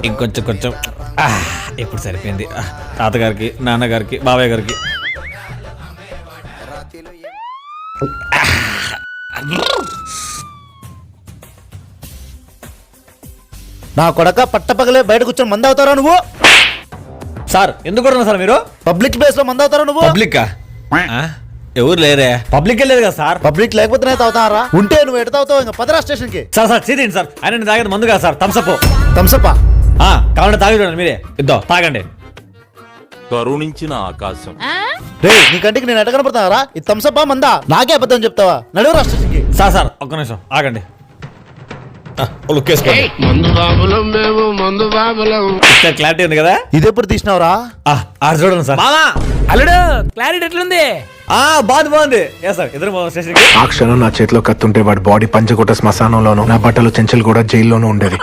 ఇంకొంచెం కొంచెం ఇప్పుడు సరిపోయింది. తాతగారికి, నాన్నగారికి, బాబాయ్ గారికి. నా కొడక పట్టపగలే బయట కూర్చొని మంది అవుతారా నువ్వు? సార్ ఎందుకు కొడుతున్నా సార్ మీరు? పబ్లిక్ ప్లేస్ లో మంది అవుతారా నువ్వు? పబ్లిక్ ఎవరు లేరే? పబ్లిక్ లేదు కదా సార్. పబ్లిక్ లేకపోతేనే తాగుతారా? ఉంటే నువ్వు ఎటు తాగుతావు? ఇంకా పదరా స్టేషన్ కి. సార్ సార్ చీదండి సార్. ఆయన తాగేది మందు కదా సార్, థమ్సప్. థమ్సప్పా? కావాలంటే తాగి చూడండి మీరే. ఇద్దో తాగండి. కరుణించిన ఆకాశం. రే నీ కంటికి నేను ఎట కనపడతారా? ఇది థమ్సప్పా మందా? నాకే అబద్ధం చెప్తావా? నడువురా స్టేషన్ కి. సార్ సార్ ఒక్క నిమిషం ఆగండి. క్లారిటీ ఉంది కదా? ఇది ఎప్పుడు తీసినావురా? చూడండి సార్. అల్లుడు క్లారిటీ ఎట్లుంది? బాగుంది. సార్ ఎదురు స్టేషన్. ఆ క్షణం నా చేతిలో కత్తుంటే వాడి బాడీ పంచకోట శ్మశానంలోనూ, నా బట్టలు చెంచల్ కూడా జైల్లోనూ ఉండేది.